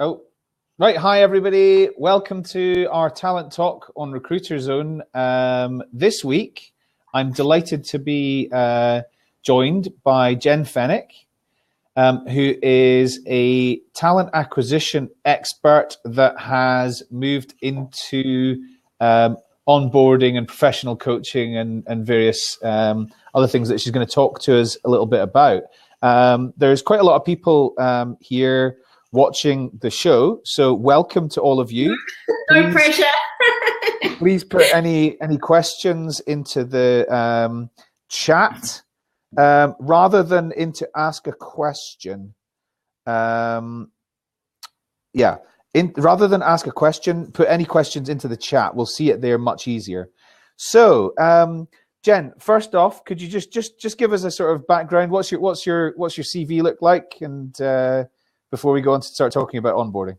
Oh, right. Hi, everybody. Welcome to our talent talk on Recruiter Zone. This week, I'm delighted to be joined by Jenn Fenwick, who is a talent acquisition expert that has moved into onboarding and professional coaching and various other things that she's going to talk to us a little bit about. There's quite a lot of people here watching the show, so welcome to all of you. No pressure. Please put any questions into the chat rather than into ask a question. Rather than ask a question, put any questions into the chat. We'll see it there much easier. So, Jenn, first off, could you just give us a sort of background? What's your CV look like, and before we go on to start talking about onboarding?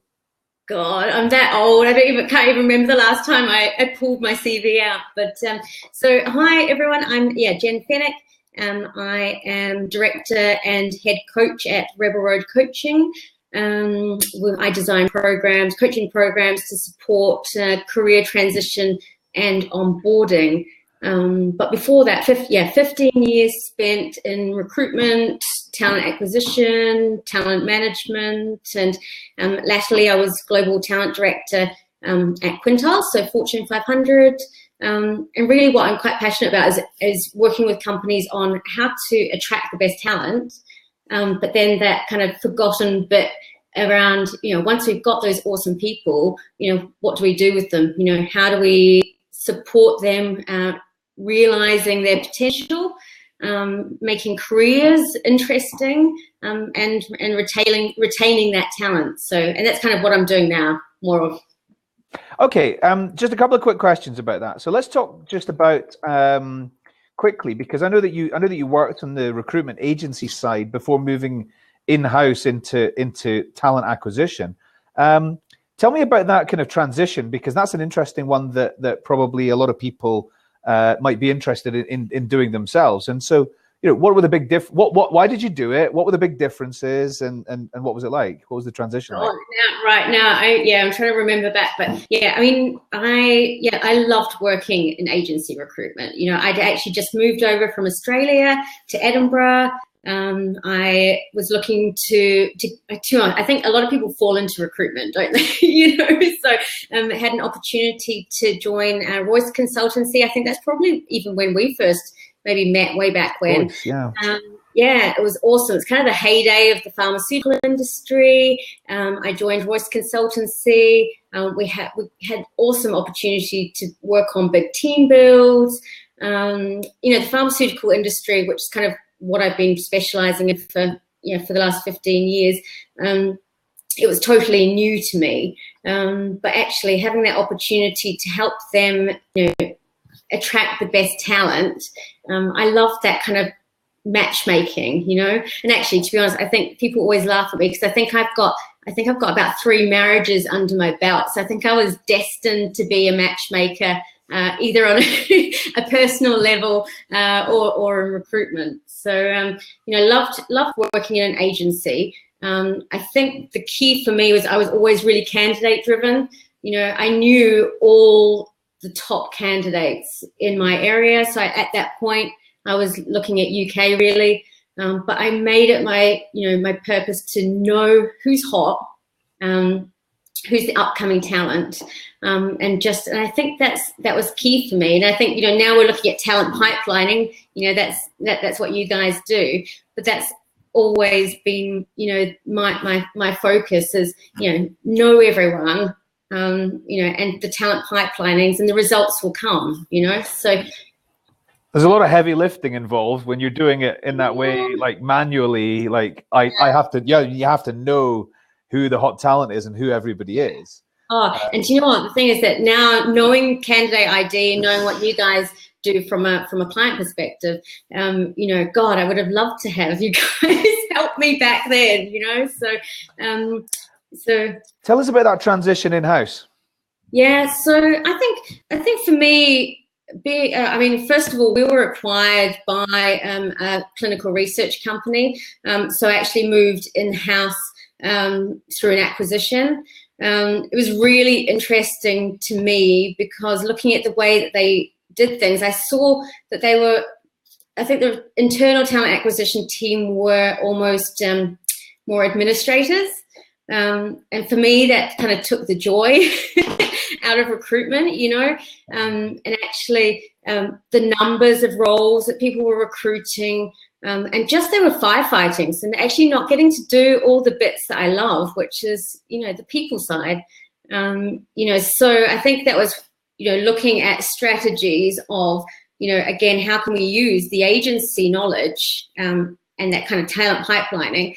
God, I'm that old. I can't even remember the last time I pulled my CV out. But so hi everyone. I'm Jenn Fenwick. I am director and head coach at Rebel Road Coaching. I design coaching programs to support career transition and onboarding. But before that, 15 years spent in recruitment, talent acquisition, talent management, and latterly I was global talent director at Quintile, so Fortune 500. And really what I'm quite passionate about is working with companies on how to attract the best talent, but then that kind of forgotten bit around, once we've got those awesome people, what do we do with them? How do we support them realizing their potential, making careers interesting, and retaining that talent. So, and that's kind of what I'm doing now, more of. Okay, just a couple of quick questions about that. So let's talk just about quickly, because I know that you worked on the recruitment agency side before moving in-house into talent acquisition. Tell me about that kind of transition, because that's an interesting one that probably a lot of people might be interested in doing themselves. And so, what were the big why did you do it? What were the big differences, and what was it like? What was the transition like? I'm trying to remember back, but I loved working in agency recruitment. I'd actually just moved over from Australia to Edinburgh. I was looking to I think a lot of people fall into recruitment, don't they? So I had an opportunity to join Royce Consultancy. I think that's probably even when we first maybe met, way back when. Royce, yeah. It was awesome. It's kind of the heyday of the pharmaceutical industry. I joined Royce Consultancy. We had awesome opportunity to work on big team builds. The pharmaceutical industry, which is kind of what I've been specializing in for the last 15 years. It was totally new to me. But actually having that opportunity to help them, attract the best talent. I love that kind of matchmaking, and actually, to be honest, I think people always laugh at me because I think I've got about 3 marriages under my belt. So I think I was destined to be a matchmaker, either on a personal level or in recruitment. So, loved working in an agency. I think the key for me was I was always really candidate driven. I knew all the top candidates in my area. So at that point, I was looking at UK really, but I made it my purpose to know who's hot, who's the upcoming talent, and I think that was key for me. And I think now we're looking at talent pipelining. That's what you guys do, but that's always been my focus is know everyone, and the talent pipelines, and the results will come. So. There's a lot of heavy lifting involved when you're doing it in that way, like manually. Like I have to, you have to know who the hot talent is and who everybody is. And do you know what? The thing is that now knowing candidate ID and knowing what you guys do from a client perspective, God, I would have loved to have you guys help me back then. So tell us about that transition in-house. Yeah, so I think for me. First of all, we were acquired by a clinical research company. So I actually moved in-house through an acquisition. It was really interesting to me because looking at the way that they did things, I saw that I think the internal talent acquisition team were almost more administrators. And for me, that kind of took the joy out of recruitment, and actually the numbers of roles that people were recruiting, and just they were firefighting, and actually not getting to do all the bits that I love, which is, the people side. So I think that was, looking at strategies of, again, how can we use the agency knowledge and that kind of talent pipelining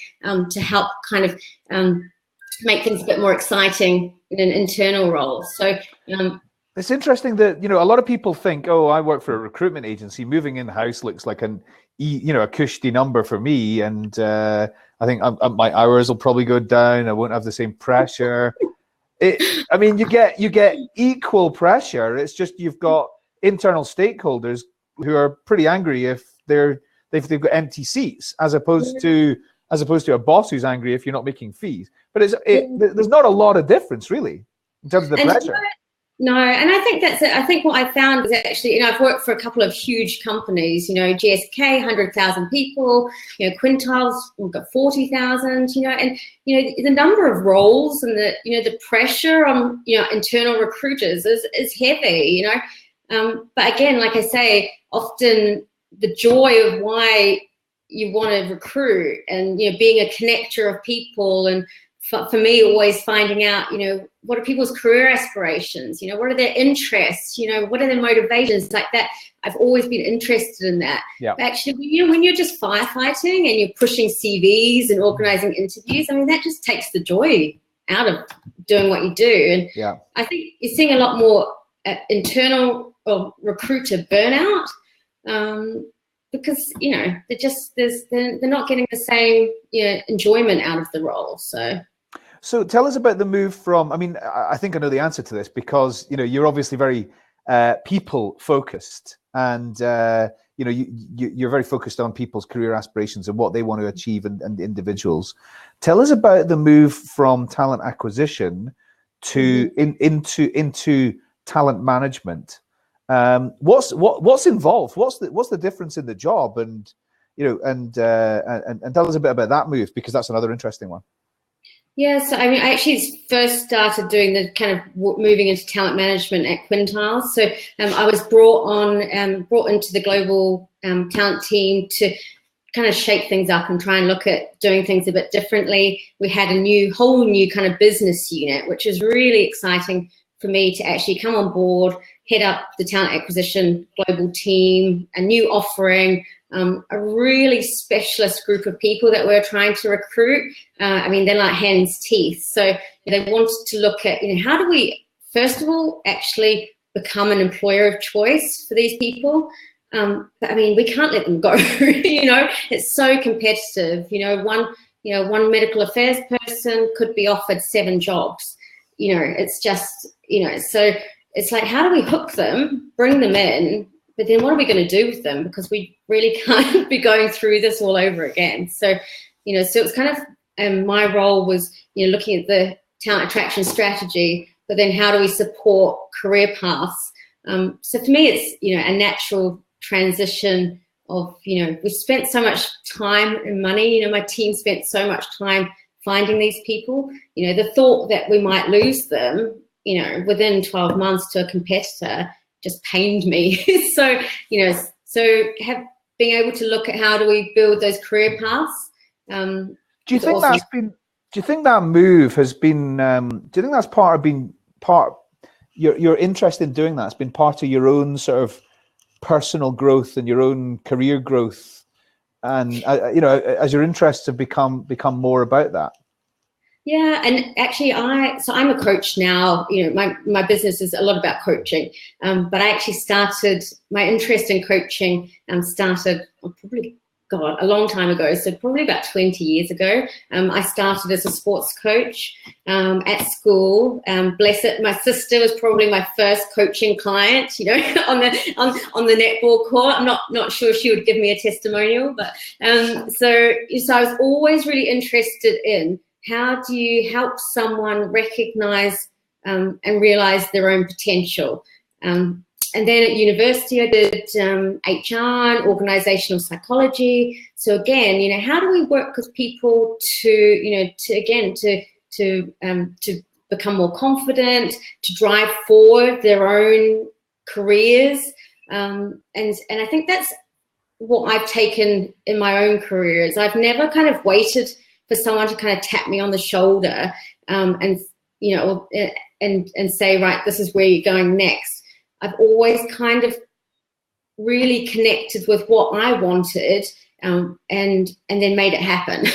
to help kind of make things a bit more exciting in an internal role. So it's interesting that, a lot of people think, oh, I work for a recruitment agency. Moving in-house looks like a cushy number for me. And I think my hours will probably go down. I won't have the same pressure. You get equal pressure. It's just you've got internal stakeholders who are pretty angry if they've got empty seats, as opposed to a boss who's angry if you're not making fees. But there's not a lot of difference really in terms of the pressure. No, and I think that's it. I think what I found is actually, I've worked for a couple of huge companies, GSK, 100,000 people, Quintiles, we've got 40,000, and, the number of roles and the pressure on, internal recruiters is heavy, But again, like I say, often the joy of why you want to recruit and, being a connector of people, and for me, always finding out, what are people's career aspirations? What are their interests? What are their motivations? Like that, I've always been interested in that. Yeah. But actually, when you're just firefighting and you're pushing CVs and organizing interviews, that just takes the joy out of doing what you do. And I think you're seeing a lot more internal or recruiter burnout. Because they're not getting the same enjoyment out of the role. So tell us about the move from. I think I know the answer to this because you're obviously very people focused, and you're very focused on people's career aspirations and what they want to achieve and individuals. Tell us about the move from talent acquisition to into talent management. What's involved? What's the difference in the job? And and tell us a bit about that move, because that's another interesting one. Yeah, so I actually first started doing the kind of moving into talent management at Quintiles. So I was brought into the global talent team to kind of shake things up and try and look at doing things a bit differently. We had a whole new kind of business unit, which is really exciting for me to actually come on board, head up the talent acquisition global team, a new offering, a really specialist group of people that we're trying to recruit. They're like hen's teeth. So they wanted to look at, how do we, first of all, actually become an employer of choice for these people? But we can't let them go. It's so competitive. One medical affairs person could be offered 7 jobs. It's just, so it's like, how do we hook them, bring them in, but then what are we going to do with them? Because we really can't be going through this all over again. So, so it was kind of, my role was, looking at the talent attraction strategy, but then how do we support career paths? So for me, it's, a natural transition of, we spent so much time and money, my team spent so much time finding these people, the thought that we might lose them, within 12 months to a competitor just pained me. So, being able to look at how do we build those career paths. Do you think that move has been, do you think that's your interest in doing that has been part of your own sort of personal growth and your own career growth? And, as your interests have become more about that? Yeah, and actually I'm a coach now. My business is a lot about coaching, but I actually started my interest in coaching started probably a long time ago. So probably about 20 years ago. I started as a sports coach at school. Bless it, my sister was probably my first coaching client. On the netball court. I'm not sure she would give me a testimonial, but so I was always really interested in how do you help someone recognize and realize their own potential? And then at university, I did HR and organisational psychology. So again, you know, how do we work with people to, you know, to become more confident, to drive forward their own careers? And I think that's what I've taken in my own career. Is I've never kind of waited for someone to kind of tap me on the shoulder and, you know, and say, right, this is where you're going next. I've always kind of really connected with what I wanted and then made it happen.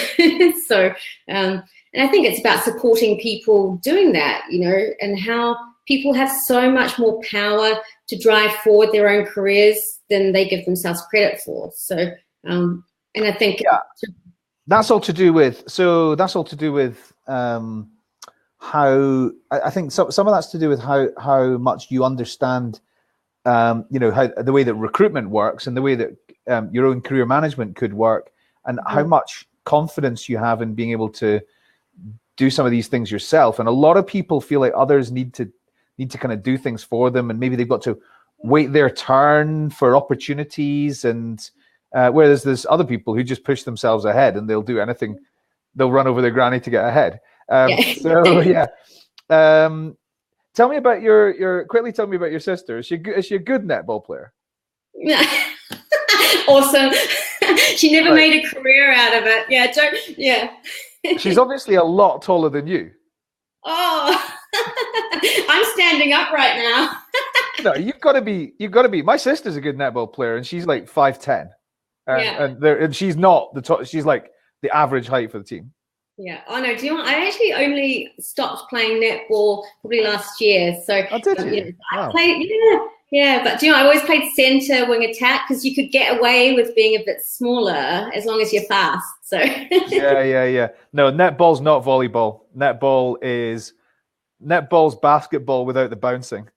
So, and I think it's about supporting people doing that, you know, and how people have so much more power to drive forward their own careers than they give themselves credit for. So, and I think that's all to do with, how I think some of that's to do with how much you understand, you know, how the way that recruitment works and the way that your own career management could work, and how much confidence you have in being able to do some of these things yourself. And a lot of people feel like others need to kind of do things for them, and maybe they've got to wait their turn for opportunities. And whereas there's other people who just push themselves ahead and they'll do anything, they'll run over their granny to get ahead. So yeah, tell me about quickly tell me about your sister. Is she a good netball player? Awesome. She never made a career out of it. Yeah. She's obviously a lot taller than you. Oh, I'm standing up right now. No, you've got to be. My sister's a good netball player, and she's like 5'10", and she's not the top. She's like the average height for the team. Yeah. Oh no. Do you know what? I actually only stopped playing netball probably last year. So did you? You know, I played. Yeah. But do you know, I always played centre, wing attack, because you could get away with being a bit smaller as long as you're fast. So. Yeah. No, netball's not volleyball. Netball's basketball without the bouncing.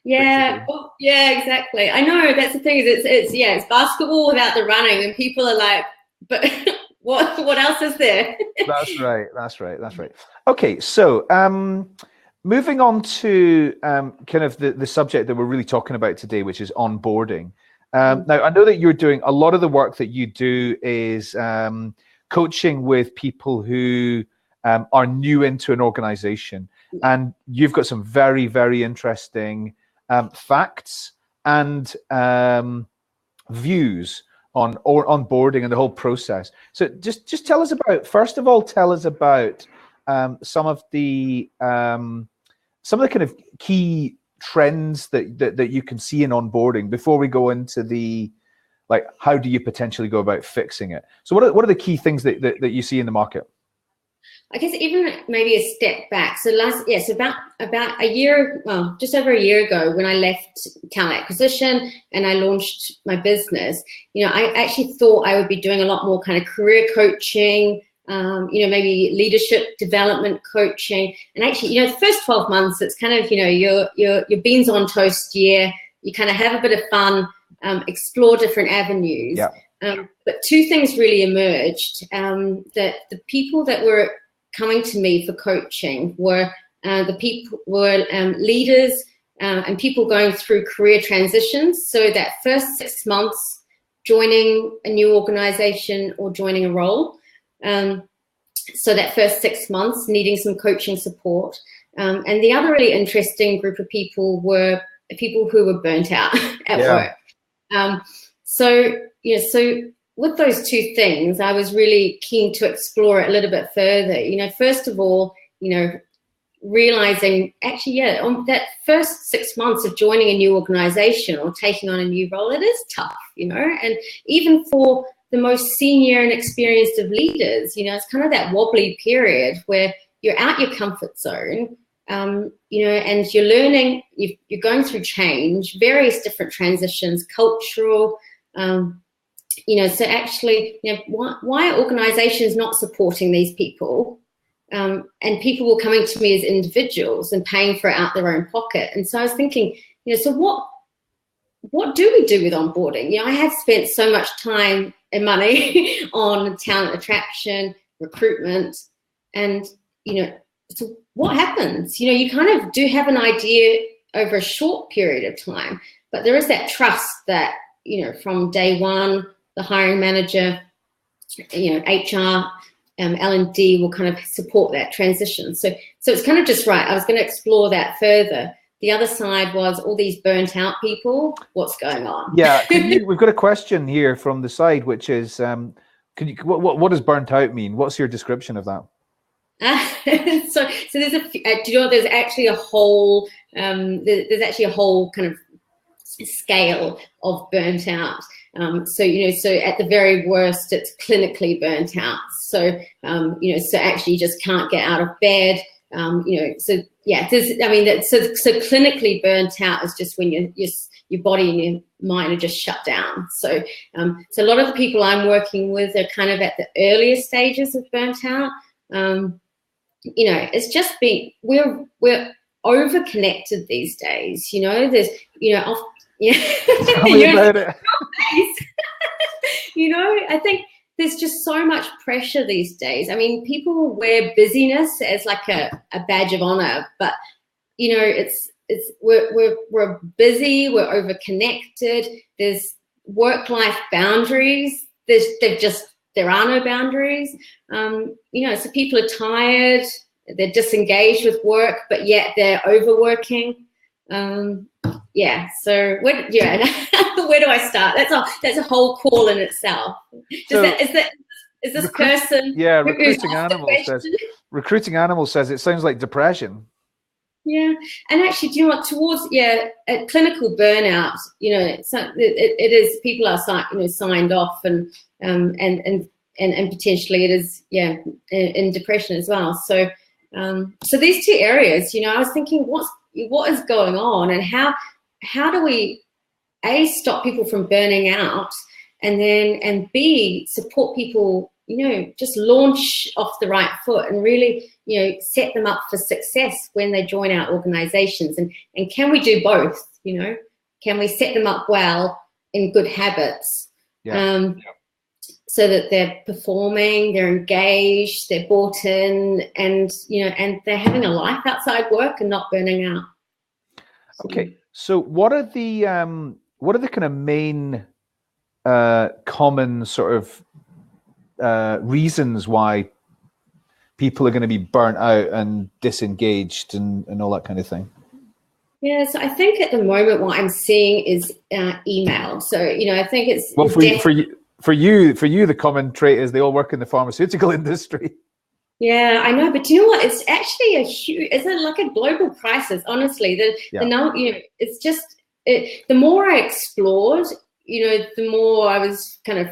Yeah. Well, yeah. Exactly. I know. That's the thing. Is it's basketball without the running, and people are like, but. What else is there? That's right. Okay, so moving on to kind of the subject that we're really talking about today, which is onboarding. Now, I know that you're doing a lot of the work that you do is coaching with people who are new into an organization, and you've got some very, very interesting facts and views on onboarding and the whole process. So just tell us about, first of all, some of the kind of key trends that you can see in onboarding before we go into the, like, how do you potentially go about fixing it? So what are the key things that you see in the market? I guess even maybe a step back. So about a year, well, just over a year ago, when I left talent acquisition and I launched my business, you know, I actually thought I would be doing a lot more kind of career coaching, you know, maybe leadership development coaching. And actually, you know, the first 12 months, it's kind of, you know, your beans on toast year. You kind of have a bit of fun, explore different avenues. Yeah. But two things really emerged. That the people that were coming to me for coaching were leaders and people going through career transitions. So that first 6 months joining a new organization or joining a role. So that first 6 months needing some coaching support. And the other really interesting group of people were people who were burnt out at work. So with those two things, I was really keen to explore it a little bit further. You know, first of all, you know, realizing actually, on that first 6 months of joining a new organization or taking on a new role, it is tough, you know, and even for the most senior and experienced of leaders, you know, it's kind of that wobbly period where you're out your comfort zone, you know, and you're learning, you're going through change, various different transitions, cultural, you know, so actually, you know, why are organizations not supporting these people? And people were coming to me as individuals and paying for it out their own pocket. And so I was thinking, you know, so what do we do with onboarding? You know, I have spent so much time and money on talent attraction, recruitment, And, so what happens? You kind of do have an idea over a short period of time, but there is that trust that, from day one, the hiring manager, HR, L&D will kind of support that transition. So it's kind of just right. I was going to explore that further. The other side was all these burnt out people. What's going on? Yeah, we've got a question here from the side, which is, what does burnt out mean? What's your description of that? So there's there's actually a whole kind of scale of burnt out. So at the very worst, it's clinically burnt out. So so actually you just can't get out of bed. So clinically burnt out is just when your body and your mind are just shut down. So a lot of the people I'm working with are kind of at the earlier stages of burnt out. It's just we're over connected these days. There's Tell me about it. I think there's just so much pressure these days. I mean, people wear busyness as like a badge of honor, but we're busy, we're over connected. There's work-life boundaries. There are no boundaries. So people are tired, they're disengaged with work, but yet they're overworking. So where do I start? That's a whole call in itself. Is this person? Yeah, Recruiting Animals says it sounds like depression. Yeah, and actually, do you know what? Towards clinical burnout, it is people are signed off and potentially it is in depression as well. So these two areas, I was thinking, what is going on, and how do we stop people from burning out, and B, support people, just launch off the right foot and really, set them up for success when they join our organizations. And can we do both? Can we set them up well in good habits? So that they're performing, they're engaged, they're bought in, and and they're having a life outside work and not burning out. Okay, so what are the kind of main common sort of reasons why people are going to be burnt out and disengaged and all that kind of thing? Yeah, so I think at the moment what I'm seeing is email. So I think it's for you, the common trait is they all work in the pharmaceutical industry. Yeah, I know, but do you know what? It's actually it's like a global crisis. Honestly, it's just the more I explored, the more I was kind of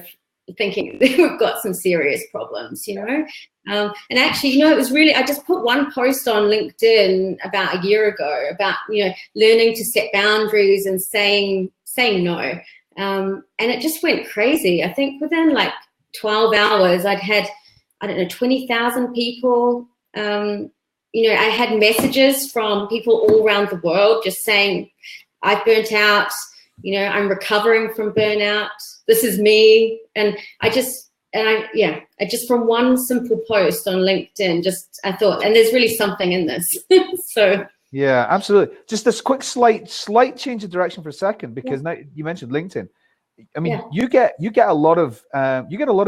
thinking we've got some serious problems, and actually, it was really, I just put one post on LinkedIn about a year ago about, learning to set boundaries and saying no. And it just went crazy. I think within like 12 hours, I'd had, 20,000 people. I had messages from people all around the world just saying, I've burnt out, I'm recovering from burnout. This is me. And I just from one simple post on LinkedIn, I thought, and there's really something in this. So. Yeah, absolutely. Just this quick slight change of direction for a second, because now you mentioned LinkedIn. I mean, you get a lot of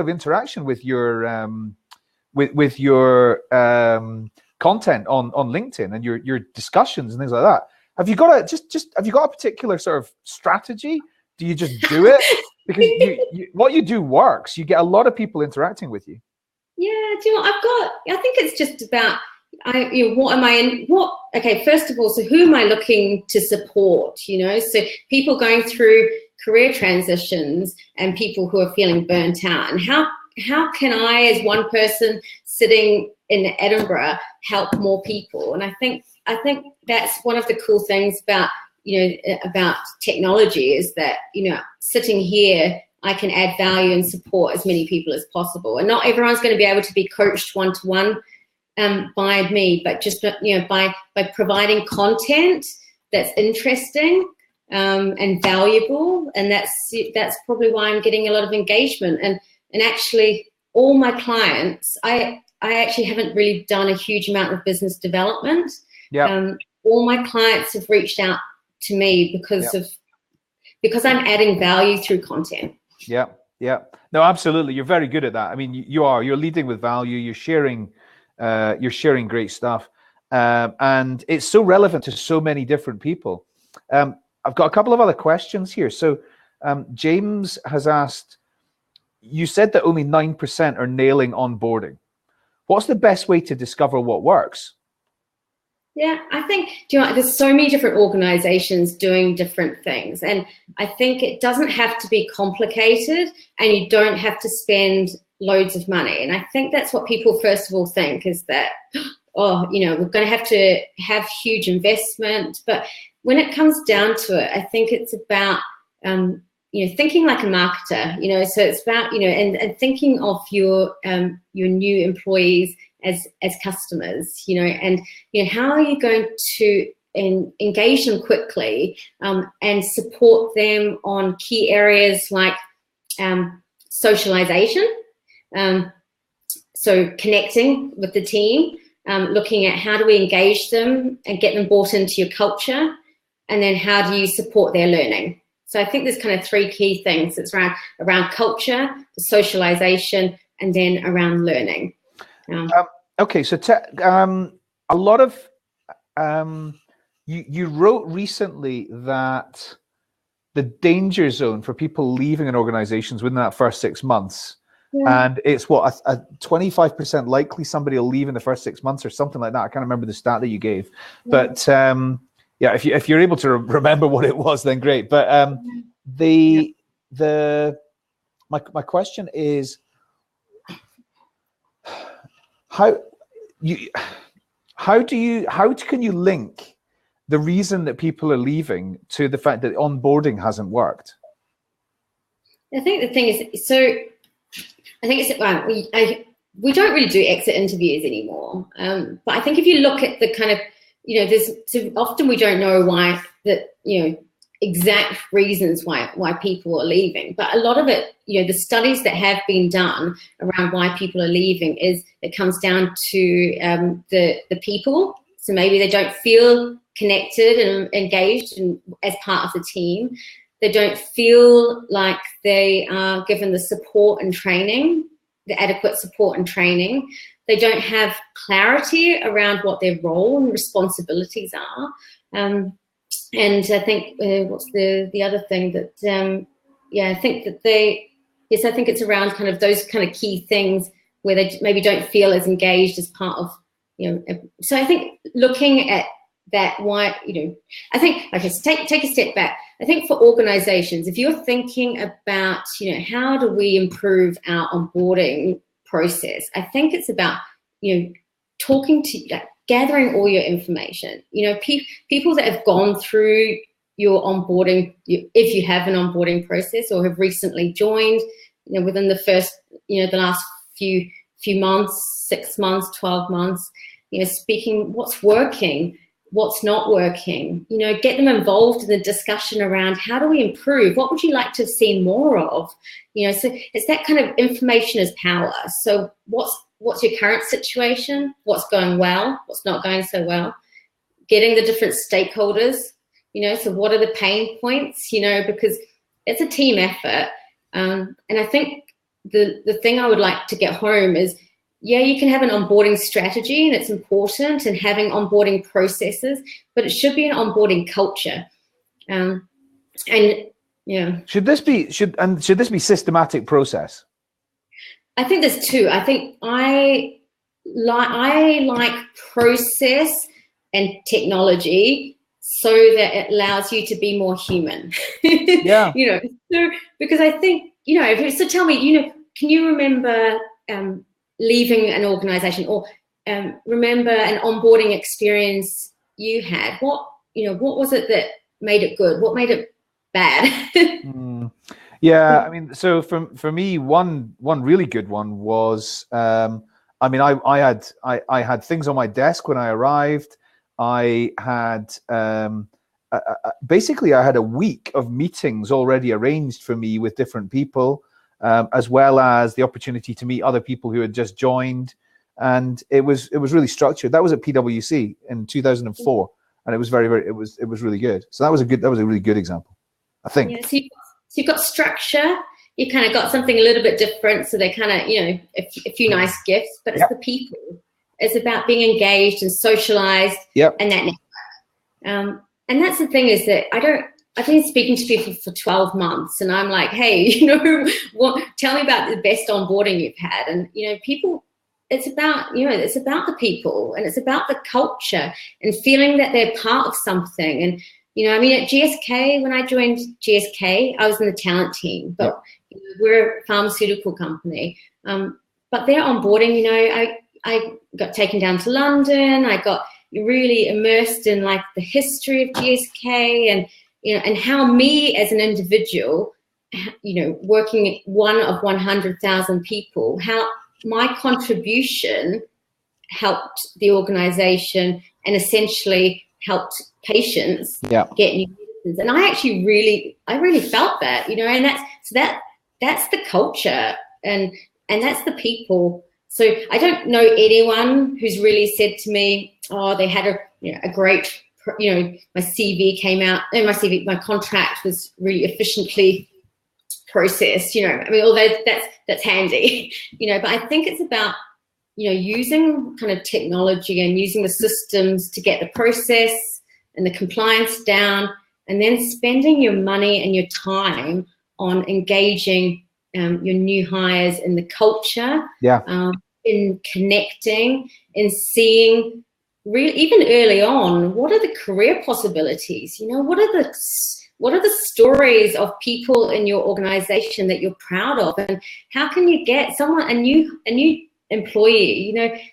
interaction with your with your content on LinkedIn and your discussions and things like that. Have you got a particular sort of strategy? Do you just do it? Because what you do works. You get a lot of people interacting with you. Yeah, do you know what I think it's just about first of all, so who am I looking to support? So people going through career transitions and people who are feeling burnt out, and how can I, as one person sitting in Edinburgh, help more people? And I think that's one of the cool things about about technology is that sitting here, I can add value and support as many people as possible. And not everyone's going to be able to be coached one-to-one by me, but just by providing content that's interesting and valuable. And that's probably why I'm getting a lot of engagement. And actually, all my clients, I I actually haven't really done a huge amount of business development. Yeah. All my clients have reached out to me because I'm adding value through content. Yeah. Yeah. No, absolutely. You're very good at that. I mean, you're leading with value. You're sharing great stuff. And it's so relevant to so many different people. I've got a couple of other questions here. So James has asked, you said that only 9% are nailing onboarding. What's the best way to discover what works? Yeah, I think, there's so many different organizations doing different things. And I think it doesn't have to be complicated, and you don't have to spend loads of money. And I think that's what people first of all think, is that, we're going to have huge investment. But when it comes down to it, I think it's about, thinking like a marketer, so it's about, and thinking of your new employees as customers, and how are you going to engage them quickly and support them on key areas like socialization, so connecting with the team, looking at how do we engage them and get them bought into your culture, and then how do you support their learning. So I think there's kind of three key things. It's around culture, the socialization, and then around learning. Okay, so a lot of you wrote recently that the danger zone for people leaving an organizations within that first 6 months, and it's what a 25% likely somebody will leave in the first 6 months or something like that. I can't remember the stat that you gave, but if you're able to remember what it was, then great. But my question is, how can you link the reason that people are leaving to the fact that onboarding hasn't worked? I think the thing is, we don't really do exit interviews anymore. But I think if you look at the kind of, often we don't know why exact reasons why people are leaving, but a lot of it, the studies that have been done around why people are leaving it comes down to the people. So maybe they don't feel connected and engaged as part of the team. They don't feel like they are given the support and training, the adequate support and training. They don't have clarity around what their role and responsibilities are. And I think what's the other thing that I think that I think it's around kind of those kind of key things where they maybe don't feel as engaged as part of, so I think looking at that, why, I think, okay, so take a step back. I think for organizations, if you're thinking about, how do we improve our onboarding process, I think it's about, talking to, gathering all your information, people that have gone through your onboarding, if you have an onboarding process or have recently joined, within the first, the last few months, 6 months, 12 months, speaking what's working, what's not working, get them involved in the discussion around how do we improve, what would you like to see more of, so it's that kind of information is power. So what's your current situation, what's going well, what's not going so well, getting the different stakeholders, so what are the pain points, because it's a team effort. And I think the thing I would like to get home is, you can have an onboarding strategy and it's important, and having onboarding processes, but it should be an onboarding culture. Should this be systematic process? I think there's two. I think I like process and technology so that it allows you to be more human. Yeah. So, because I think, so tell me, can you remember leaving an organization, or remember an onboarding experience you had? What was it that made it good? What made it bad? Yeah, I mean, so for me, one really good one was, I had things on my desk when I arrived. I had basically I had a week of meetings already arranged for me with different people, as well as the opportunity to meet other people who had just joined. and it was really structured. That was at PwC in 2004, and it was it was really good. So that was a really good example, I think. Yeah, so you've got structure. You kind of got something a little bit different. So they kind of, a few nice gifts, but it's the people. It's about being engaged and socialized, and that network. And that's the thing, is that I've been speaking to people for 12 months, and I'm like, hey, tell me about the best onboarding you've had. And, people, it's about the people, and it's about the culture and feeling that they're part of something. And, at GSK, when I joined GSK, I was in the talent team, but we're a pharmaceutical company. But their onboarding, I got taken down to London. I got really immersed in like the history of GSK, and and how me as an individual, working one of 100,000 people, how my contribution helped the organization and essentially helped patients get new medicines. And I actually really felt that, and that's the culture, and that's the people. So I don't know anyone who's really said to me, oh, they had a great, my CV came out, and my contract was really efficiently processed, although that's handy, but I think it's about, using kind of technology and using the systems to get the process and the compliance down, and then spending your money and your time on engaging your new hires in the culture, in connecting, in seeing even early on, what are the career possibilities? What are the stories of people in your organization that you're proud of, and how can you get a new employee?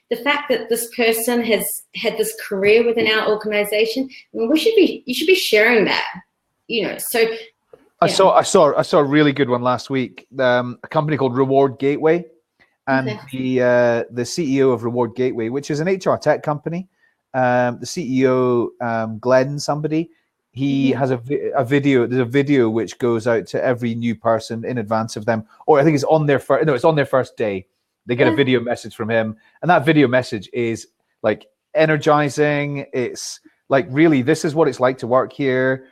The fact that this person has had this career within our organization, you should be sharing that. So I saw a really good one last week. A company called Reward Gateway, and the CEO of Reward Gateway, which is an HR tech company. The CEO, Glenn somebody, he has a video. There's a video which goes out to every new person in advance of them, or I think it's on their first day. They get a video message from him, and that video message is like energizing. It's like, really, this is what it's like to work here.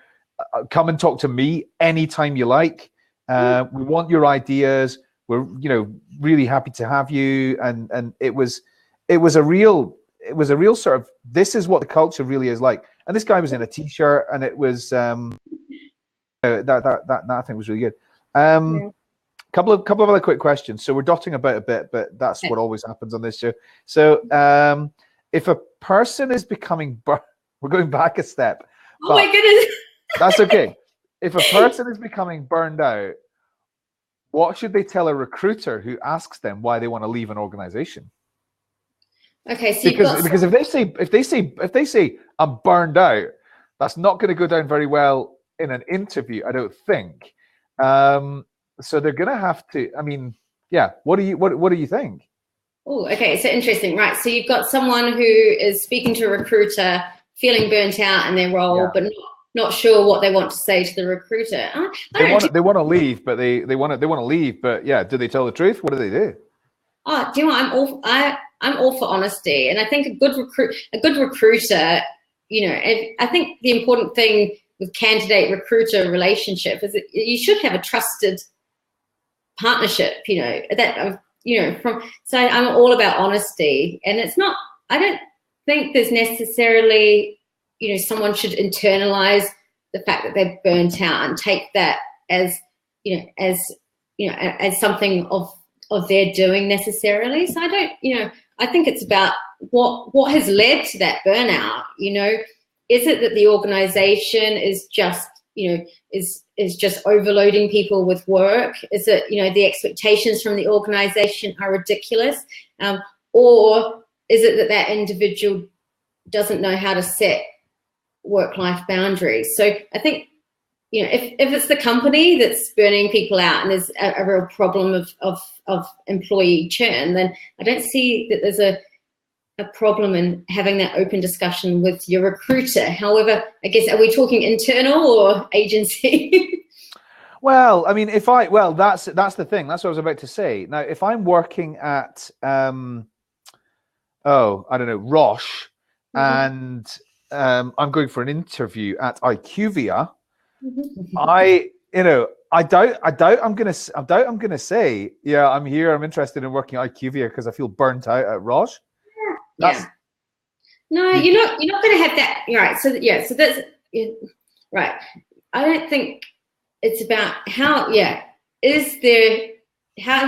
Come and talk to me anytime you like. We want your ideas. We're really happy to have you. And it was a real sort of, this is what the culture really is like. And this guy was in a t-shirt, and it was that I think was really good. Couple of other quick questions. So we're dotting about a bit, but that's what always happens on this show. So if a person is becoming we're going back a step. Oh my goodness. That's okay. If a person is becoming burned out, what should they tell a recruiter who asks them why they want to leave an organization? Okay, so because if they say I'm burned out, that's not going to go down very well in an interview, I don't think. So they're going to have to. I mean, what do you think? Oh, okay, so interesting, right? So you've got someone who is speaking to a recruiter, feeling burnt out in their role, but not sure what they want to say to the recruiter. They want to leave, but they want to leave, but do they tell the truth? What do they do? Oh, do you know what? I'm all for honesty, and I think a good recruiter, I think the important thing with candidate recruiter relationship is that you should have a trusted partnership. So I'm all about honesty, and it's not. I don't think there's necessarily, someone should internalize the fact that they're burnt out and take that as something of their doing necessarily. So I don't, I think it's about what has led to that burnout. Is it that the organization is just, is just overloading people with work? Is it, the expectations from the organization are ridiculous? Or is it that individual doesn't know how to set work-life boundaries? So I think, if it's the company that's burning people out and there's a real problem of employee churn, then I don't see that there's a problem in having that open discussion with your recruiter. However, I guess, are we talking internal or agency? Well, I mean, that's the thing. That's what I was about to say. Now, if I'm working at I don't know, Roche, and I'm going for an interview at IQVIA, I doubt I'm gonna say, yeah, I'm here, I'm interested in working at IQVIA because I feel burnt out at Roche. Yeah. No, you're not going to have that. Right. So that's right. I don't think it's about how do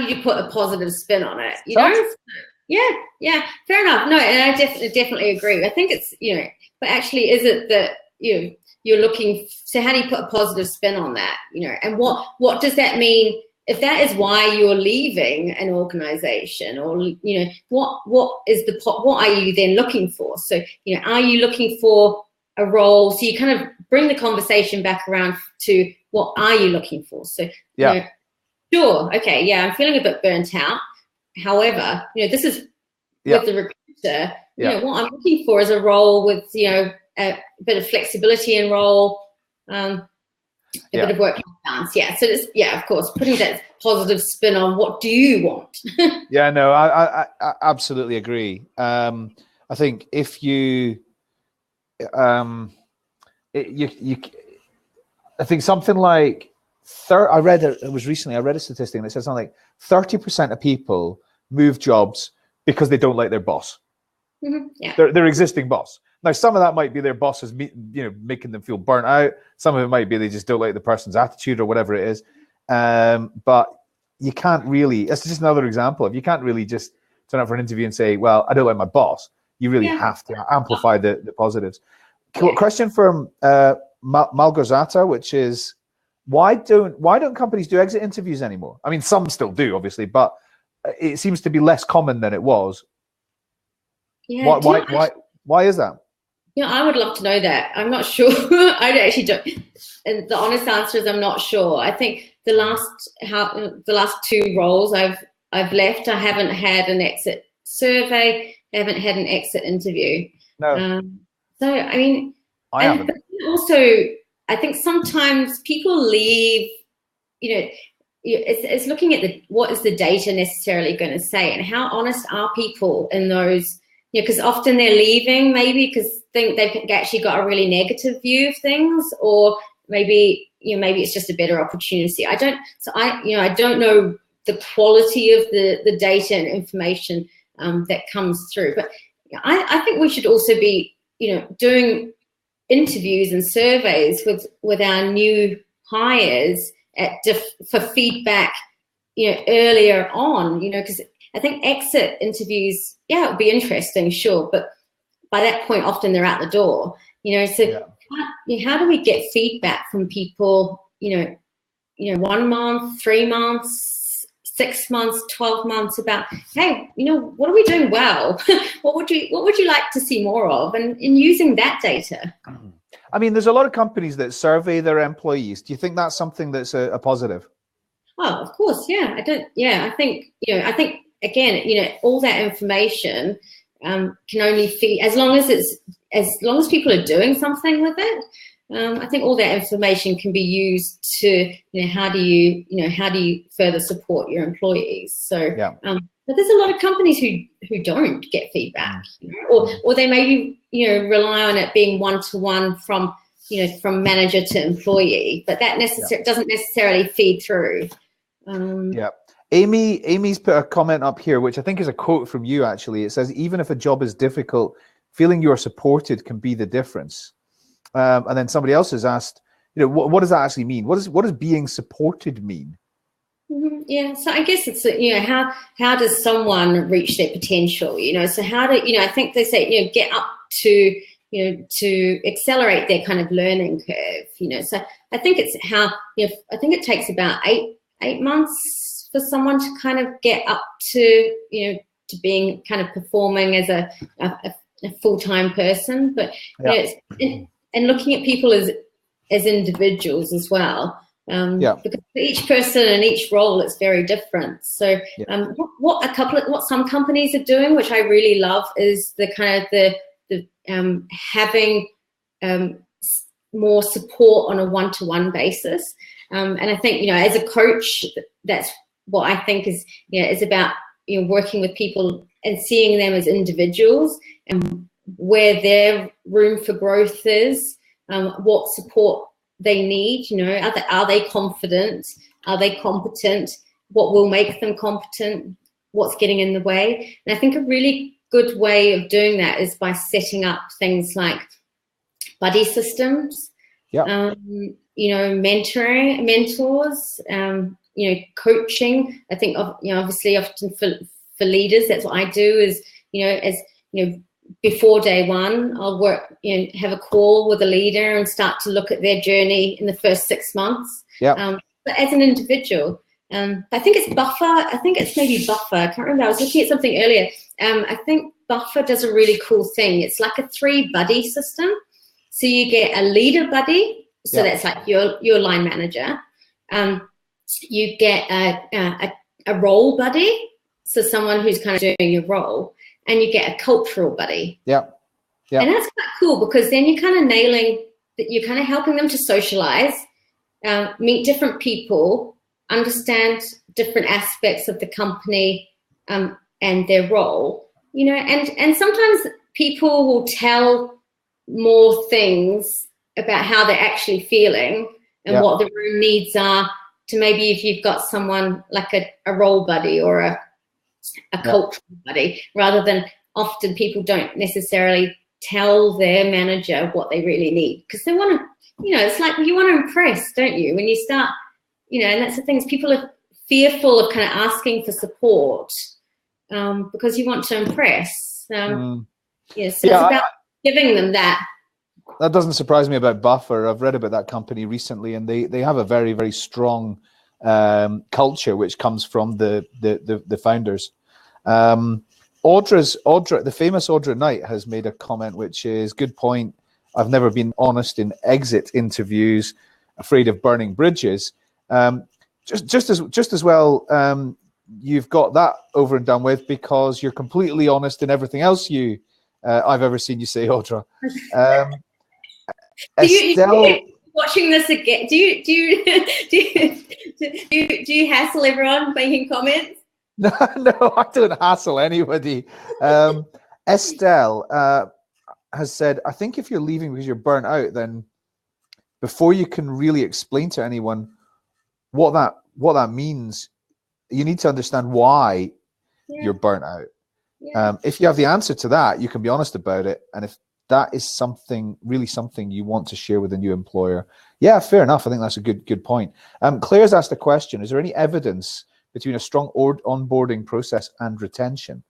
you put a positive spin on it? Yeah, fair enough. No, and I definitely agree. I think it's, but actually, is it that you're looking? So how do you put a positive spin on that? And what does that mean? If that is why you're leaving an organization, or what are you then looking for? So are you looking for a role? So you kind of bring the conversation back around to what are you looking for? So sure, okay, yeah, I'm feeling a bit burnt out. However, this is with the recruiter. What I'm looking for is a role with a bit of flexibility in role. A bit of work-life balance, so it's, of course, putting that positive spin on what do you want. Yeah, no, I absolutely agree. I think if I think something like I read a statistic that said something like 30% of people move jobs because they don't like their boss, their existing boss. Now, some of that might be their bosses, making them feel burnt out. Some of it might be they just don't like the person's attitude or whatever it is. But you can't really, that's just another example of, you can't really just turn up for an interview and say, well, I don't like my boss. You really have to amplify the positives. Question from Malgorzata, which is, why don't companies do exit interviews anymore? I mean, some still do, obviously, but it seems to be less common than it was. Why is that? I would love to know that. I'm not sure. I actually don't. And the honest answer is I'm not sure. I think the last 2 roles I've left, I haven't had an exit survey. I haven't had an exit interview. No. So I mean, I haven't. But also, I think sometimes people leave. It's looking at what is the data necessarily going to say, and how honest are people in those. Because often they're leaving maybe because think they've actually got a really negative view of things, or maybe it's just a better opportunity. I don't know the quality of the data and information that comes through, but I think we should also be doing interviews and surveys with our new hires for feedback earlier on, because I think exit interviews, it would be interesting, sure, but by that point, often they're out the door, so how do we get feedback from people, 1 month, 3 months, 6 months, 12 months about, hey, what are we doing well? What would you like to see more of? And in using that data. I mean, there's a lot of companies that survey their employees. Do you think that's something that's a positive? Oh, of course, yeah. I think again, all that information can only feed as long as people are doing something with it. I think all that information can be used to, how do you further support your employees? So, but there's a lot of companies who don't get feedback, or they maybe rely on it being one-to-one from manager to employee, but that doesn't necessarily feed through. Amy's put a comment up here, which I think is a quote from you, actually. It says, even if a job is difficult, feeling you are supported can be the difference. And then somebody else has asked, what does that actually mean? What does being supported mean? Yeah, so I guess it's how does someone reach their potential? So how do I think they say get up to to accelerate their kind of learning curve. So I think it's how I think it takes about eight months for someone to kind of get up to to being kind of performing as a full-time person, but and looking at people as individuals as well. Because for each person and each role, it's very different. So what some companies are doing, which I really love, is the kind of the having more support on a one-to-one basis. And I think as a coach, that's what I think is is about working with people and seeing them as individuals and where their room for growth is, what support they need. Are they confident? Are they competent? What will make them competent? What's getting in the way? And I think a really good way of doing that is by setting up things like buddy systems, mentoring, mentors, coaching. I think, obviously often for leaders, that's what I do is, before day one, I'll work, have a call with a leader and start to look at their journey in the first 6 months. But as an individual, I think it's Buffer. I think it's maybe Buffer. I can't remember. I was looking at something earlier. I think Buffer does a really cool thing. It's like a 3 buddy system. So you get a leader buddy. So that's like your line manager. You get a role buddy. So someone who's kind of doing your role. And you get a cultural buddy. And that's quite cool because then you're kind of nailing that. You're kind of helping them to socialize, meet different people, understand different aspects of the company and their role, and sometimes people will tell more things about how they're actually feeling and what the room needs are to maybe if you've got someone like a role buddy or a cultural buddy, rather than often people don't necessarily tell their manager what they really need because they want to, it's like you want to impress, don't you? When you start, and that's the thing, people are fearful of kind of asking for support because you want to impress. So it's about giving them that. That doesn't surprise me about Buffer. I've read about that company recently, and they have a very, very strong culture which comes from the founders. Audra, the famous Audra Knight, has made a comment which is good point. I've never been honest in exit interviews, afraid of burning bridges. Just as well, you've got that over and done with because you're completely honest in everything else I've ever seen you say, Audra. Estelle, watching this again, do you hassle everyone making comments? No, I don't hassle anybody. Estelle has said, I think if you're leaving because you're burnt out, then before you can really explain to anyone what that means, you need to understand why you're burnt out. If you have the answer to that, you can be honest about it. And if that is something you want to share with a new employer, fair enough. I think that's a good point. Claire's asked a question: is there any evidence between a strong onboarding process and retention?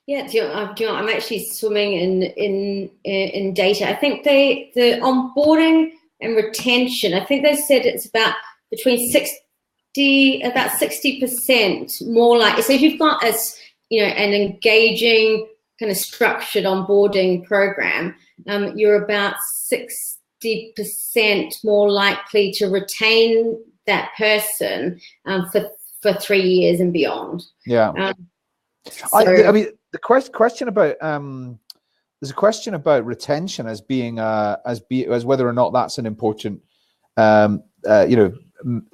I'm actually swimming in data. I think the onboarding and retention, I think they said it's about between 60% more like. So if you've got an engaging kind of structured onboarding program, you're about 60% more likely to retain that person for 3 years and beyond. I mean, the question about there's a question about retention as being as whether or not that's an important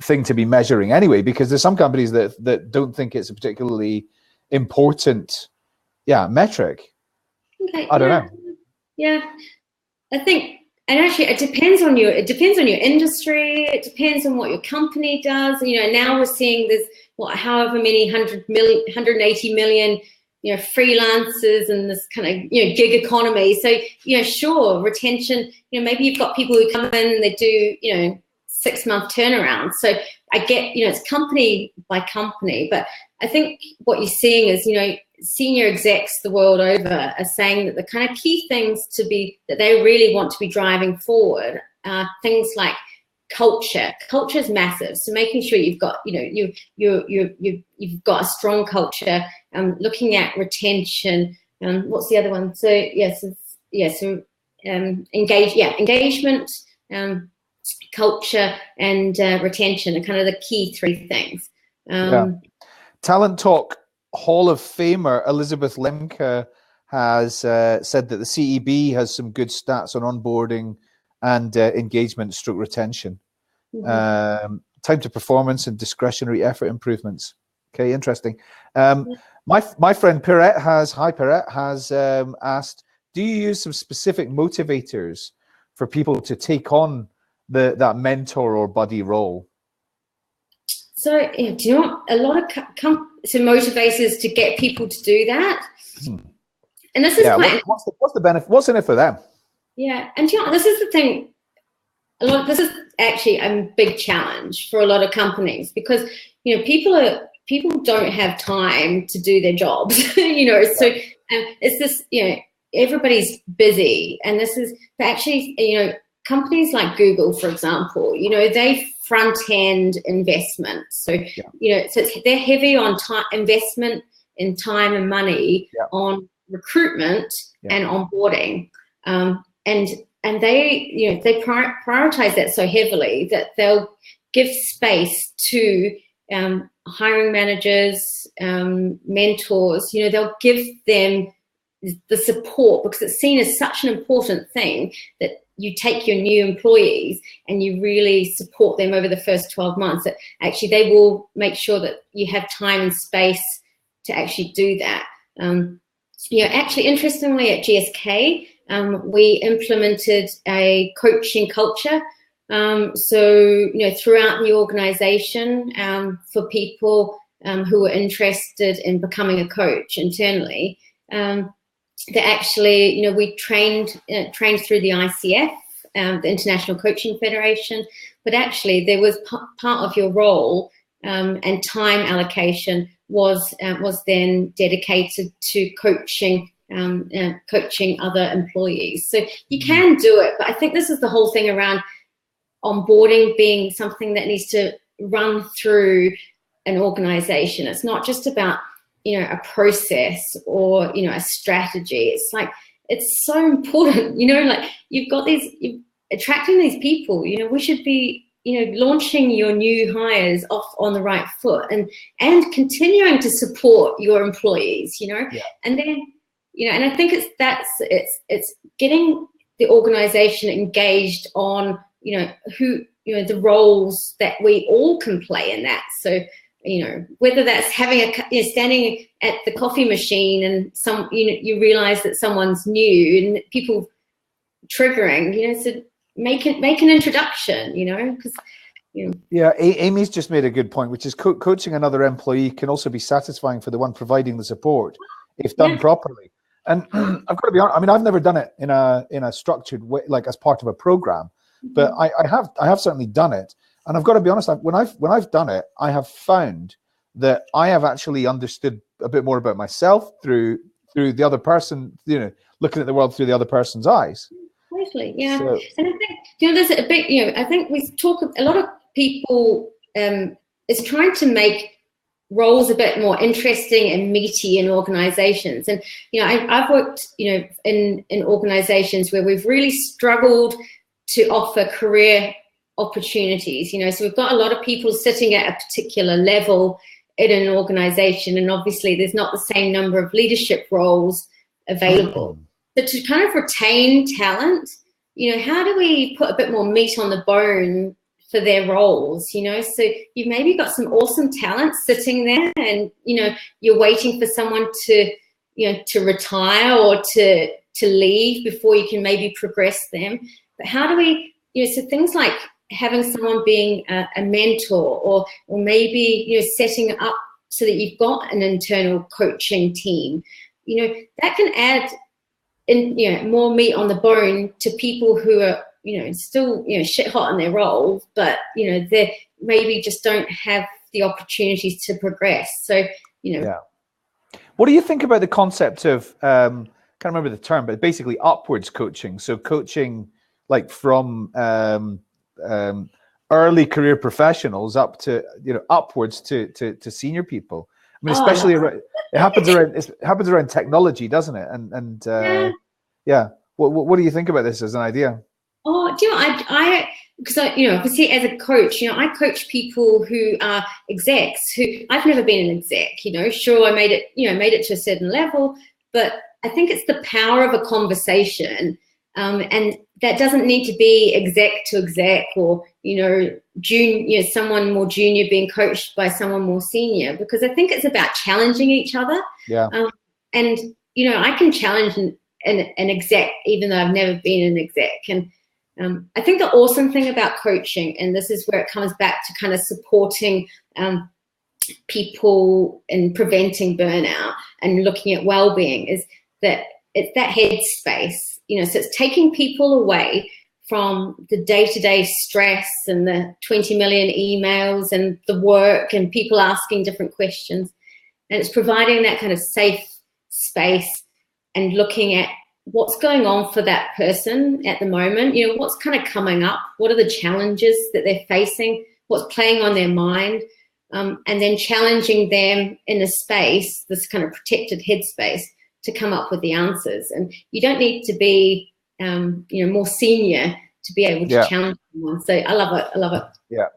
thing to be measuring anyway, because there's some companies that don't think it's a particularly important metric. I don't know. I think, and actually it depends on your industry, it depends on what your company does. Now we're seeing there's however many 180 million freelancers and this kind of gig economy. So sure, retention, maybe you've got people who come in and they do 6-month turnaround. So I get it's company by company, but I think what you're seeing is senior execs the world over are saying that the kind of key things that they really want to be driving forward are things like culture. Culture is massive. So making sure you've got you've got a strong culture. Looking at retention. What's the other one? So engagement, culture, and retention are kind of the key 3 things. Talent Talk Hall of Famer Elizabeth Lemke has said that the CEB has some good stats on onboarding and engagement / retention. Time to performance and discretionary effort improvements. Okay, interesting. My friend Pirette has asked, do you use some specific motivators for people to take on that mentor or buddy role? So, do you know what? A lot of motivators to get people to do that. And this is what's the benefit? What's in it for them? Yeah, and you know, this is the thing. This is actually a big challenge for a lot of companies, because you know people don't have time to do their jobs. You know, so it's this, you know, everybody's busy, and this is actually, you know, companies like Google, for example, you know, they front end investment. So you know, so they're heavy on time investment in time and money on recruitment and onboarding. And they, you know, they prioritize that so heavily that they'll give space to hiring managers, mentors. You know, they'll give them the support, because it's seen as such an important thing that you take your new employees and you really support them over the first 12 months, that actually they will make sure that you have time and space to actually do that. You know, actually, interestingly, at GSK, we implemented a coaching culture. So, you know, throughout the organization, for people who were interested in becoming a coach internally, that actually, you know, we trained through the ICF, the International Coaching Federation, but actually there was part of your role and time allocation was then dedicated to coaching other employees. So you can do it, but I think this is the whole thing around onboarding being something that needs to run through an organization. It's not just about, you know, a process or, you know, a strategy. It's like, it's so important, you know, like you're attracting these people, you know, we should be, you know, launching your new hires off on the right foot and continuing to support your employees, you know, and then, you know, and I think it's getting the organization engaged on, you know, the roles that we all can play in that. So, you know, whether that's having standing at the coffee machine and you realize that someone's new and people triggering, you know, so make an introduction, you know, because, you know. Yeah, Amy's just made a good point, which is coaching another employee can also be satisfying for the one providing the support if done properly. And I've got to be honest, I mean, I've never done it in a structured way, like as part of a program, but I have certainly done it. And I've got to be honest, when I've done it, I have found that I have actually understood a bit more about myself through the other person, you know, looking at the world through the other person's eyes. Totally, yeah. So, and I think, you know, there's a bit, you know, I think we talk, a lot of people is trying to make roles a bit more interesting and meaty in organizations. And, you know, I've worked, you know, in organizations where we've really struggled to offer career opportunities, you know, so we've got a lot of people sitting at a particular level in an organization, and obviously there's not the same number of leadership roles available. But to kind of retain talent, you know, how do we put a bit more meat on the bone for their roles, you know? So you've maybe got some awesome talent sitting there and, you know, you're waiting for someone to, you know, to retire or to leave before you can maybe progress them. But how do we, you know, so things like having someone being a mentor or maybe, you know, setting up so that you've got an internal coaching team, you know, that can add in, you know, more meat on the bone to people who are, you know, still, you know, shit hot in their role, but, you know, they maybe just don't have the opportunities to progress. So, you know. Yeah. What do you think about the concept of, can't remember the term, but basically upwards coaching? So coaching like from early career professionals up to, you know, upwards to senior people. I mean, especially it happens around technology, doesn't it? And yeah. What do you think about this as an idea? Oh, do you know, I because I, you know, obviously as a coach, you know, I coach people who are execs who I've never been an exec, you know, sure, I made it to a certain level, but I think it's the power of a conversation And that doesn't need to be exec to exec, or, someone more junior being coached by someone more senior, because I think it's about challenging each other. Yeah. And, I can challenge an exec, even though I've never been an exec. And I think the awesome thing about coaching, and this is where it comes back to kind of supporting people in preventing burnout and looking at well-being, is that it's that headspace, so it's taking people away from the day-to-day stress and the 20 million emails and the work and people asking different questions. And it's providing that kind of safe space and looking at what's going on for that person at the moment, what's kind of coming up, what are the challenges that they're facing, what's playing on their mind, and then challenging them in a space, this kind of protected headspace, to come up with the answers. And you don't need to be, more senior to be able to challenge someone. So I love it. Yeah.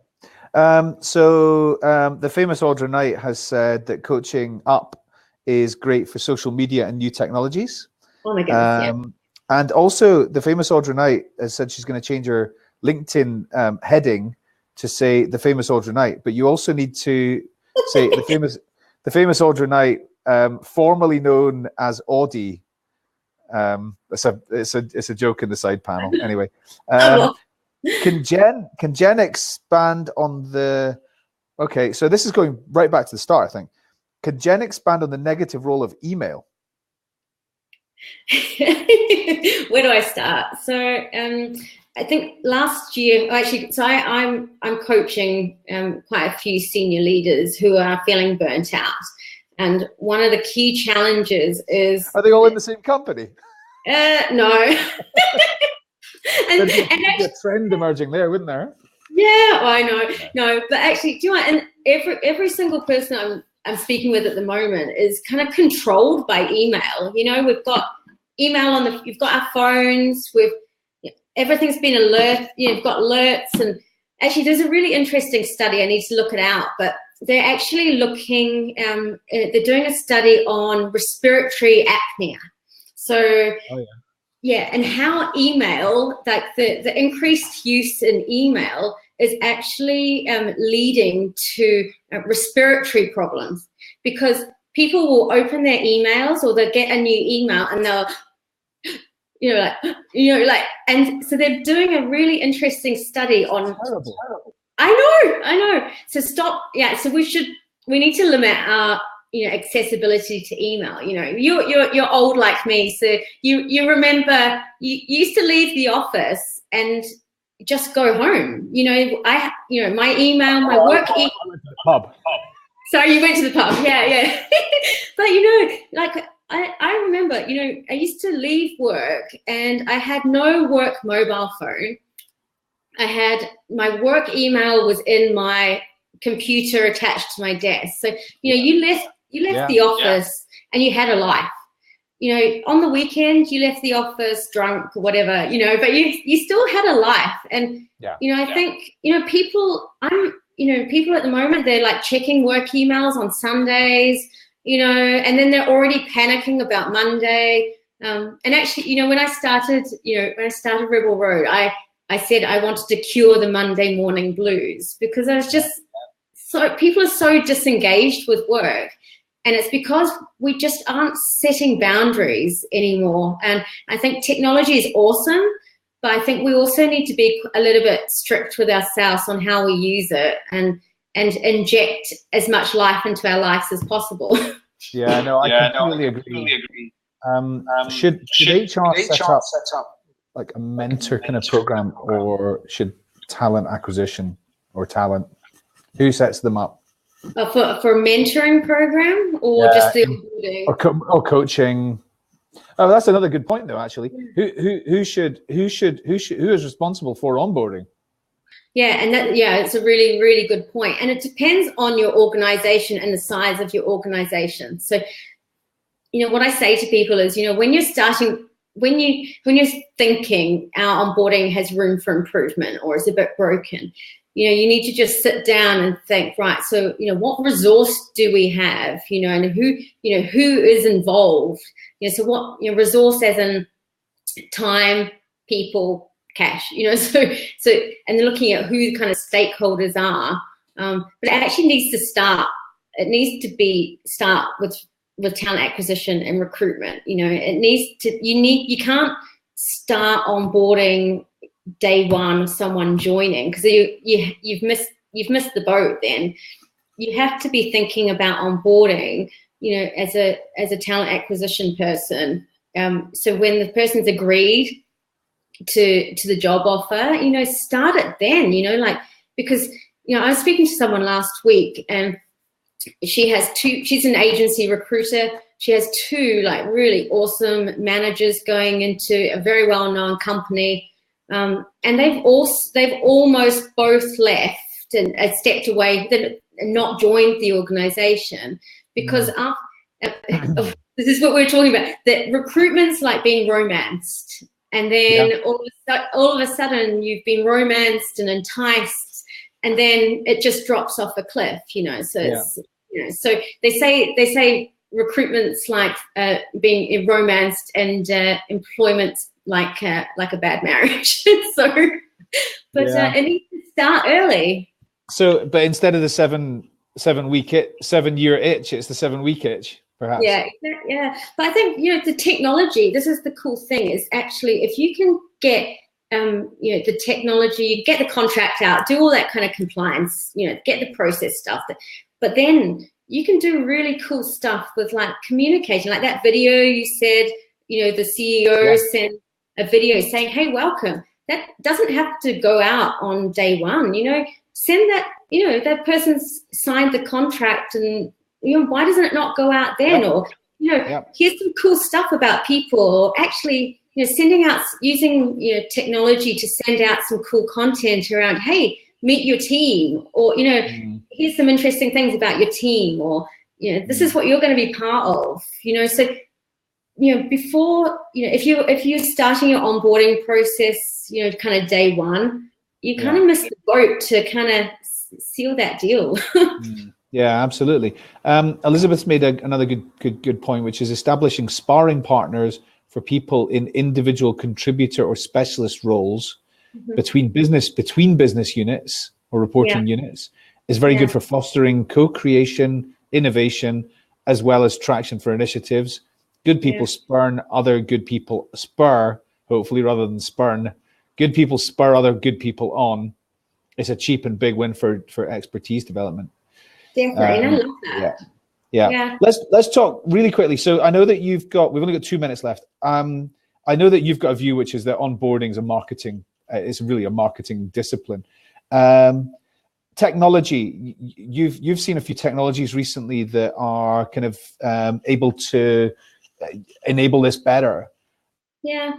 So the famous Audra Knight has said that coaching up is great for social media and new technologies. Oh my goodness, And also the famous Audra Knight has said she's going to change her LinkedIn heading to say the famous Audra Knight, but you also need to say the famous Audra Knight, formerly known as Audie. It's a joke in the side panel. Anyway, can Jenn expand on the? Okay, so this is going right back to the start, I think. Can Jenn expand on the negative role of email? Where do I start? So I think last year, I'm coaching quite a few senior leaders who are feeling burnt out. And one of the key challenges is... Are they all in the same company? No. There'd be a trend emerging there, wouldn't there? Yeah, I know. No, but actually, do you know what? And every single person I'm speaking with at the moment is kind of controlled by email. We've got email you've got our phones, everything's been alert, you've got alerts. And actually, there's a really interesting study, I need to look it out, but they're actually looking, they're doing a study on respiratory apnea. So, and how email, like the increased use in email is actually leading to respiratory problems, because people will open their emails or they'll get a new email and they'll, and so they're doing a really interesting study on. Terrible. I know. So so we need to limit our, accessibility to email. You're old like me, so you remember you used to leave the office and just go home. My email, my work email. I went to the pub. Sorry, you went to the pub. Yeah. But I remember, I used to leave work and I had no work mobile phone. I had my work email was in my computer attached to my desk. So, you left the office and you had a life. On the weekend you left the office drunk or whatever, but you still had a life. And I think people people at the moment, they're like checking work emails on Sundays, and then they're already panicking about Monday. And actually, when I started Rebel Road, I said I wanted to cure the Monday morning blues, because I was just people are so disengaged with work. And it's because we just aren't setting boundaries anymore. And I think technology is awesome, but I think we also need to be a little bit strict with ourselves on how we use it and inject as much life into our lives as possible. Yeah, no, I completely agree. Should HR set up like a mentor kind of program, or should talent acquisition or talent, who sets them up? For a mentoring program, or just the onboarding, or coaching? Oh, that's another good point, though. Actually, who is responsible for onboarding? Yeah, and it's a really, really good point. And it depends on your organization and the size of your organization. So, what I say to people is, when you're starting, when you're thinking our onboarding has room for improvement or is a bit broken, you need to just sit down and think, right, so, what resource do we have, and who is involved? So what, resource as in time, people, cash, so and they're looking at who the kind of stakeholders are. But it actually needs to start. It needs to start with talent acquisition and recruitment. It needs to. You can't start onboarding day one of someone joining, because you've missed the boat. Then you have to be thinking about onboarding, as a talent acquisition person. So when the person's agreed to the job offer, start it then. Because I was speaking to someone last week, and she's an agency recruiter. She has two really awesome managers going into a very well-known company. And they've almost both left and stepped away and not joined the organization, because this is what we're talking about, that recruitment's like being romanced. And then all of a sudden you've been romanced and enticed, and then it just drops off a cliff, so they say recruitment's like being romanced, and employment's like a bad marriage. It needs to start early. So, but instead of the 7 year itch, it's the 7 week itch, perhaps. Yeah. But I think the technology. This is the cool thing, is actually if you can get the technology, get the contract out, do all that kind of compliance, get the process stuff, but then you can do really cool stuff with communication, like that video you said. The CEO sent a video saying, "Hey, welcome." That doesn't have to go out on day one. Send that. That person's signed the contract, and why doesn't it not go out then? Or here's some cool stuff about people, or actually sending out, using technology to send out some cool content around, hey, meet your team, or here's some interesting things about your team, or this is what you're going to be part of. So before if you're starting your onboarding process, kind of day one, you kind of miss the boat to kind of seal that deal. Yeah, absolutely. Elizabeth's made another good point, which is establishing sparring partners for people in individual contributor or specialist roles between business units or reporting units is very good for fostering co-creation, innovation, as well as traction for initiatives. Good people spurn other good people, hopefully rather than spurn. Good people spur other good people on. It's a cheap and big win for expertise development. Definitely, and I love that. Yeah. Let's talk really quickly. So I know that we've only got 2 minutes left. I know that you've got a view, which is that onboarding is a marketing. It's really a marketing discipline. Technology. You've seen a few technologies recently that are kind of able to enable this better. Yeah.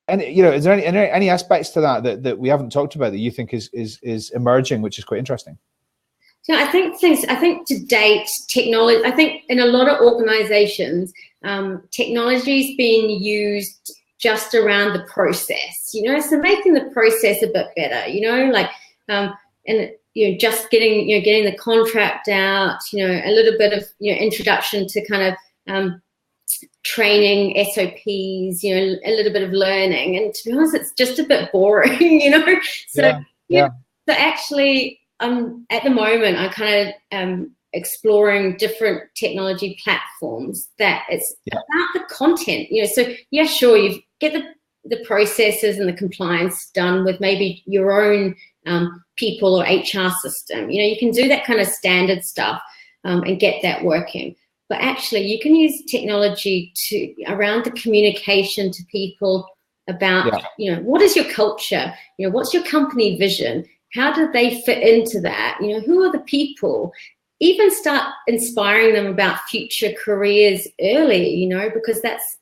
And is there any aspects to that we haven't talked about that you think is emerging, which is quite interesting? So I think to date, technology, I think in a lot of organizations, technology's being used just around the process, so making the process a bit better, and just getting the contract out, a little bit of introduction to kind of training, SOPs, a little bit of learning, and to be honest, it's just a bit boring, So actually, at the moment, I'm kind of exploring different technology platforms that it's about the content. So sure, you get the processes and the compliance done with maybe your own people or HR system. You can do that kind of standard stuff and get that working. But actually, you can use technology around the communication to people about, what is your culture? What's your company vision? How do they fit into that? Who are the people? Even start inspiring them about future careers early, because that's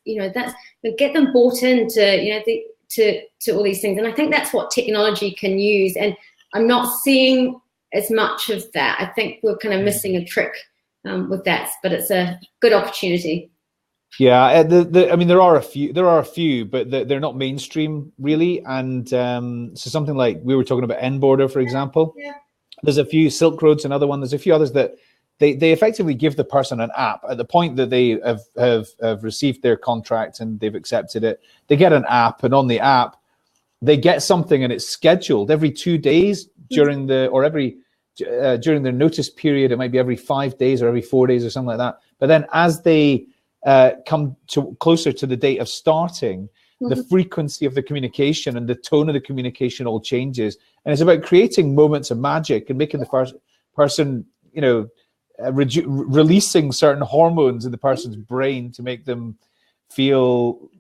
get them bought into, to all these things. And I think that's what technology can use. And I'm not seeing as much of that. I think we're kind of missing a trick with that, but it's a good opportunity. Yeah, there are a few, but they're not mainstream really. And so something like we were talking about Enboarder, for example. Yeah. There's a few, Silk Road's another one. There's a few others that they effectively give the person an app at the point that they have received their contract and they've accepted it. They get an app, and on the app, they get something and it's scheduled every 2 days during the, or during their notice period. It might be every 5 days or every 4 days or something like that. But then as they come to closer to the date of starting, the frequency of the communication and the tone of the communication all changes. And it's about creating moments of magic and making the first person, you know, releasing certain hormones in the person's brain to make them feel,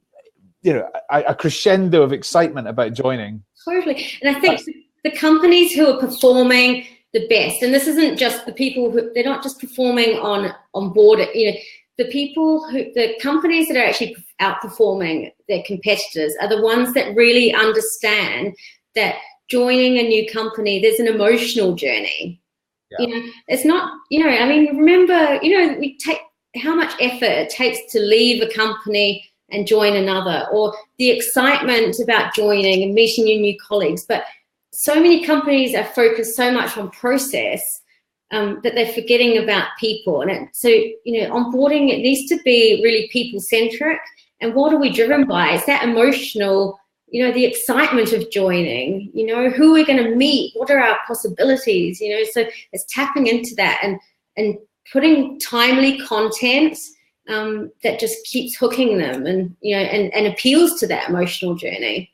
you know, a crescendo of excitement about joining. Totally. And I think the companies who are performing the best, and this isn't just the people who, they're not just performing on board, you know, the companies that are actually outperforming their competitors are the ones that really understand that joining a new company, there's an emotional journey. Yeah. You know, it's not, you know, I mean, remember, you know, we take how much effort it takes to leave a company and join another, or the excitement about joining and meeting your new colleagues. But so many companies are focused so much on process that they're forgetting about people. And so, you know, onboarding, it needs to be really people-centric. And what are we driven by? It's that emotional, you know, the excitement of joining, you know, who are we going to meet? What are our possibilities? You know, so it's tapping into that and putting timely content that just keeps hooking them and, you know, and appeals to that emotional journey.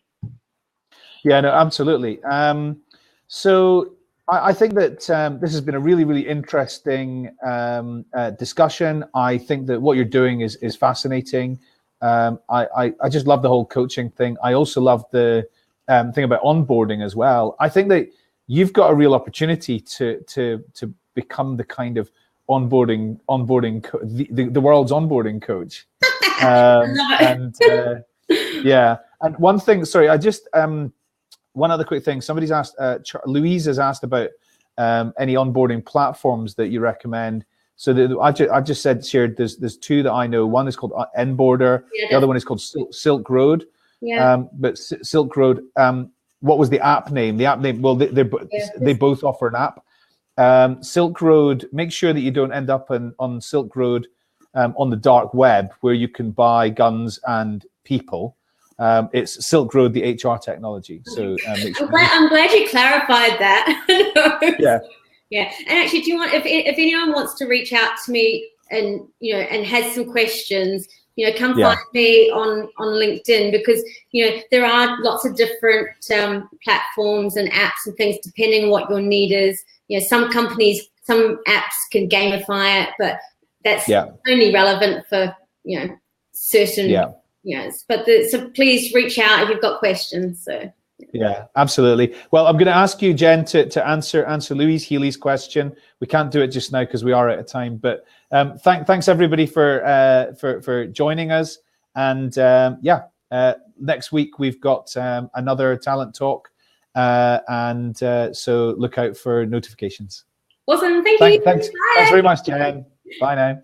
Yeah, no, absolutely. So I think that this has been a really, really interesting discussion. I think that what you're doing is fascinating. I just love the whole coaching thing. I also love the thing about onboarding as well. I think that you've got a real opportunity to become the kind of onboarding the world's onboarding coach. Yeah. And one thing, sorry, I just one other quick thing. Somebody's asked, Louise has asked about any onboarding platforms that you recommend. So I just shared there's two that I know. One is called Onboarder. Yeah. The other one is called Silk Road. Yeah. But Silk Road, what was the app name? The app name, well, they both offer an app. Silk Road, make sure that you don't end up on Silk Road on the dark web where you can buy guns and people. It's Silk Road, the HR technology. So I'm glad you clarified that. Yeah. Yeah. And actually, do you want, if anyone wants to reach out to me and, you know, and has some questions, you know, come find me on LinkedIn, because, you know, there are lots of different platforms and apps and things depending on what your need is. You know, some companies, some apps can gamify it, but that's only relevant for, you know, certain, yes. But so please reach out if you've got questions. So. Yeah, absolutely. Well, I'm going to ask you, Jen, to answer Louise Healy's question. We can't do it just now because we are out of time. But thanks everybody for joining us. And next week we've got another talent talk, so look out for notifications. Awesome, thank you. Thanks very much, Jen. Bye now.